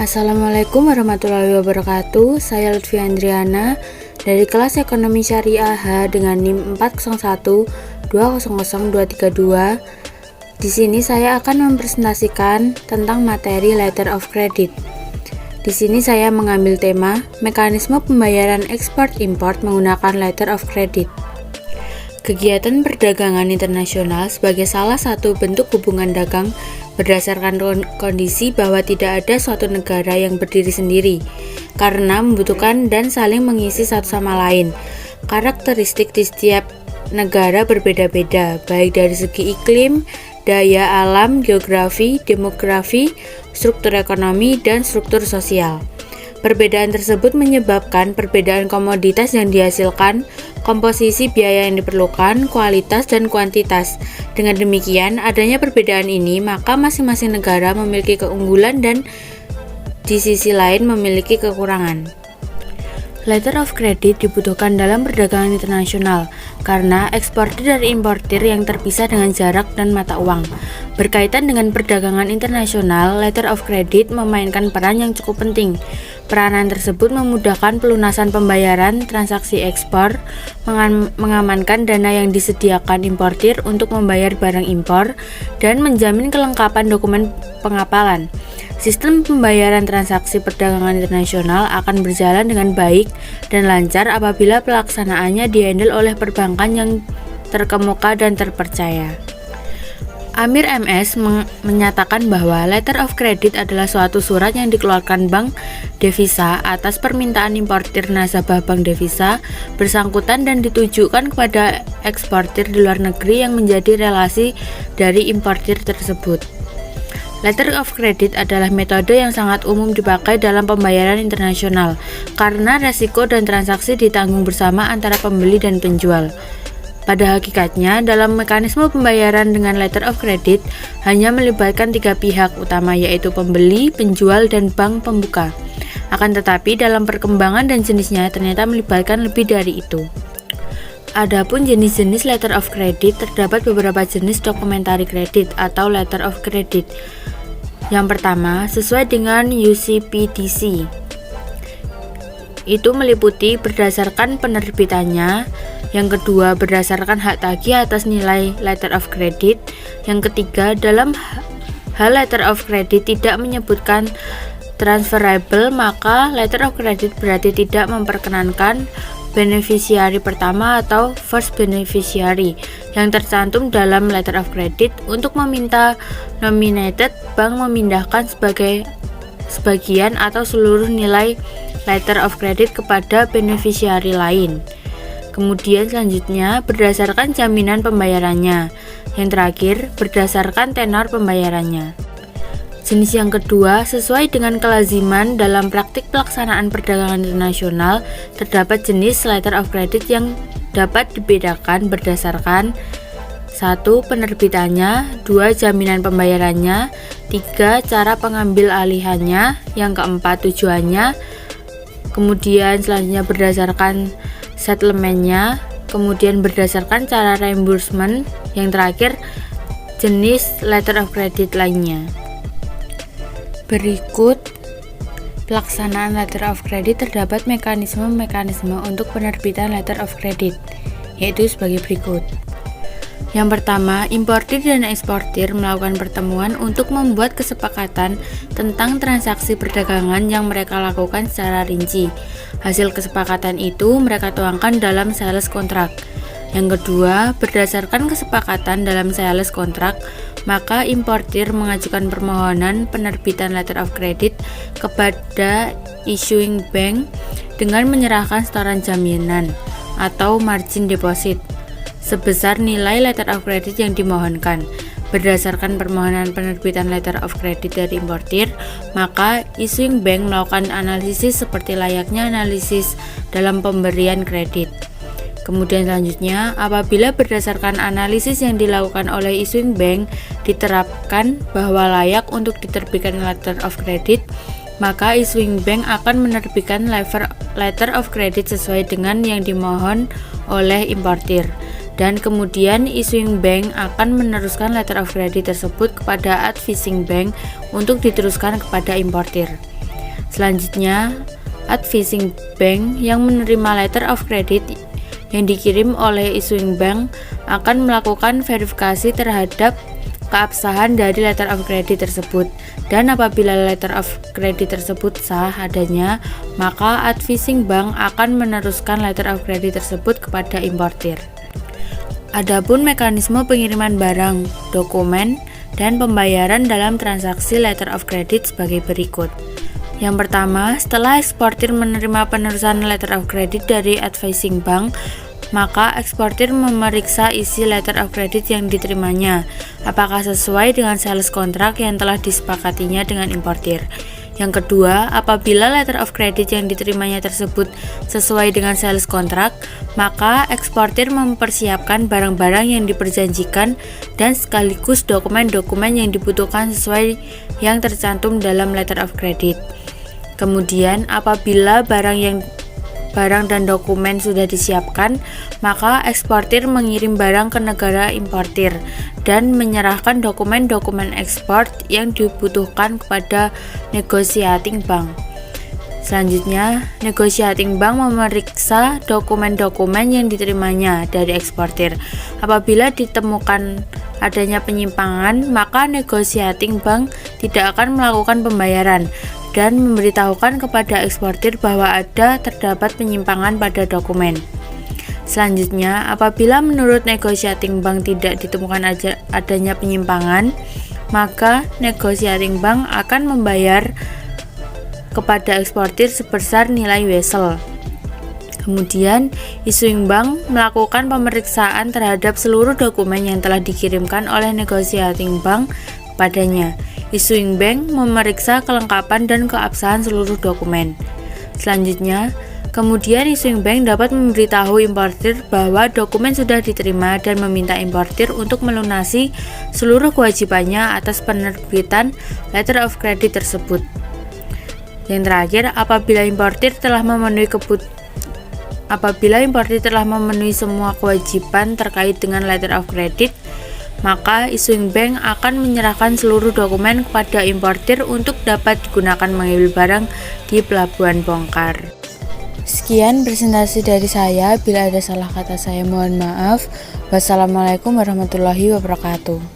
Assalamualaikum warahmatullahi wabarakatuh. Saya Lutfi Andriana dari kelas Ekonomi Syariah H dengan NIM 401200232. Di sini saya akan mempresentasikan tentang materi Letter of Credit. Di sini saya mengambil tema mekanisme pembayaran ekspor-import menggunakan Letter of Credit. Kegiatan perdagangan internasional sebagai salah satu bentuk hubungan dagang berdasarkan kondisi bahwa tidak ada suatu negara yang berdiri sendiri karena membutuhkan dan saling mengisi satu sama lain. Karakteristik di setiap negara berbeda-beda, baik dari segi iklim, daya alam, geografi, demografi, struktur ekonomi, dan struktur sosial. Perbedaan tersebut menyebabkan perbedaan komoditas yang dihasilkan, komposisi biaya yang diperlukan, kualitas dan kuantitas. Dengan demikian, adanya perbedaan ini, maka masing-masing negara memiliki keunggulan dan di sisi lain memiliki kekurangan. Letter of credit dibutuhkan dalam perdagangan internasional karena eksportir dari importir yang terpisah dengan jarak dan mata uang. Berkaitan dengan perdagangan internasional, letter of credit memainkan peran yang cukup penting. Peranan tersebut memudahkan pelunasan pembayaran transaksi ekspor, mengamankan dana yang disediakan importir untuk membayar barang impor, dan menjamin kelengkapan dokumen pengapalan. Sistem pembayaran transaksi perdagangan internasional akan berjalan dengan baik dan lancar apabila pelaksanaannya dihandle oleh perbankan yang terkemuka dan terpercaya. Amir MS menyatakan bahwa letter of credit adalah suatu surat yang dikeluarkan bank devisa atas permintaan importir nasabah bank devisa bersangkutan dan ditujukan kepada eksportir di luar negeri yang menjadi relasi dari importir tersebut. Letter of credit adalah metode yang sangat umum dipakai dalam pembayaran internasional karena resiko dan transaksi ditanggung bersama antara pembeli dan penjual. Pada hakikatnya, dalam mekanisme pembayaran dengan letter of credit hanya melibatkan tiga pihak utama yaitu pembeli, penjual, dan bank pembuka. Akan tetapi dalam perkembangan dan jenisnya ternyata melibatkan lebih dari itu. Adapun jenis-jenis letter of credit, terdapat beberapa jenis dokumentari kredit atau letter of credit. Yang pertama, sesuai dengan UCPDC. Itu meliputi berdasarkan penerbitannya. Yang kedua, berdasarkan hak tagih atas nilai letter of credit. Yang ketiga, dalam hal letter of credit tidak menyebutkan transferable, maka letter of credit berarti tidak memperkenankan beneficiary pertama atau first beneficiary yang tercantum dalam letter of credit untuk meminta nominated bank memindahkan sebagian atau seluruh nilai letter of credit kepada beneficiary lain. Kemudian selanjutnya berdasarkan jaminan pembayarannya. Yang terakhir berdasarkan tenor pembayarannya. Jenis yang kedua, sesuai dengan kelaziman dalam praktik pelaksanaan perdagangan internasional, terdapat jenis letter of credit yang dapat dibedakan berdasarkan 1. Penerbitannya, 2. Jaminan pembayarannya, 3. Cara pengambil alihannya, yang keempat tujuannya, kemudian selanjutnya berdasarkan settlementnya, kemudian berdasarkan cara reimbursement, yang terakhir jenis letter of credit lainnya. Berikut pelaksanaan letter of credit. Terdapat mekanisme-mekanisme untuk penerbitan letter of credit, yaitu sebagai berikut. Yang pertama, importir dan eksportir melakukan pertemuan untuk membuat kesepakatan tentang transaksi perdagangan yang mereka lakukan secara rinci. Hasil kesepakatan itu mereka tuangkan dalam sales contract. Yang kedua, berdasarkan kesepakatan dalam sales contract, maka importir mengajukan permohonan penerbitan letter of credit kepada issuing bank dengan menyerahkan setoran jaminan atau margin deposit sebesar nilai letter of credit yang dimohonkan. Berdasarkan permohonan penerbitan letter of credit dari importir, maka issuing bank melakukan analisis seperti layaknya analisis dalam pemberian kredit. Kemudian selanjutnya, apabila berdasarkan analisis yang dilakukan oleh issuing bank diterapkan bahwa layak untuk diterbitkan letter of credit, maka issuing bank akan menerbitkan letter of credit sesuai dengan yang dimohon oleh importir. Dan kemudian issuing bank akan meneruskan letter of credit tersebut kepada advising bank untuk diteruskan kepada importir. Selanjutnya, Advising Bank yang menerima letter of credit yang dikirim oleh issuing bank akan melakukan verifikasi terhadap keabsahan dari letter of credit tersebut, dan apabila letter of credit tersebut sah adanya, maka advising bank akan meneruskan letter of credit tersebut kepada importir. Adapun mekanisme pengiriman barang, dokumen, dan pembayaran dalam transaksi letter of credit sebagai berikut. Yang pertama, setelah eksportir menerima penerusan letter of credit dari advising bank, maka eksportir memeriksa isi letter of credit yang diterimanya, apakah sesuai dengan sales kontrak yang telah disepakatinya dengan importir. Yang kedua, apabila letter of credit yang diterimanya tersebut sesuai dengan sales kontrak, maka eksportir mempersiapkan barang-barang yang diperjanjikan dan sekaligus dokumen-dokumen yang dibutuhkan sesuai yang tercantum dalam letter of credit. Kemudian, apabila barang dan dokumen sudah disiapkan, maka eksportir mengirim barang ke negara importir dan menyerahkan dokumen-dokumen ekspor yang dibutuhkan kepada negotiating bank. Selanjutnya, negotiating bank memeriksa dokumen-dokumen yang diterimanya dari eksportir. Apabila ditemukan adanya penyimpangan, maka negotiating bank tidak akan melakukan pembayaran dan memberitahukan kepada eksportir bahwa terdapat penyimpangan pada dokumen. Selanjutnya, apabila menurut negotiating bank tidak ditemukan adanya penyimpangan, maka negotiating bank akan membayar kepada eksportir sebesar nilai wesel. Kemudian, issuing bank melakukan pemeriksaan terhadap seluruh dokumen yang telah dikirimkan oleh negotiating bank kepadanya. Issuing bank memeriksa kelengkapan dan keabsahan seluruh dokumen. Selanjutnya, kemudian issuing bank dapat memberitahu importir bahwa dokumen sudah diterima dan meminta importir untuk melunasi seluruh kewajibannya atas penerbitan letter of credit tersebut. Yang terakhir, apabila importir telah memenuhi semua kewajiban terkait dengan letter of credit, maka issuing bank akan menyerahkan seluruh dokumen kepada importir untuk dapat digunakan mengambil barang di pelabuhan bongkar. Sekian presentasi dari saya, bila ada salah kata saya mohon maaf. Wassalamualaikum warahmatullahi wabarakatuh.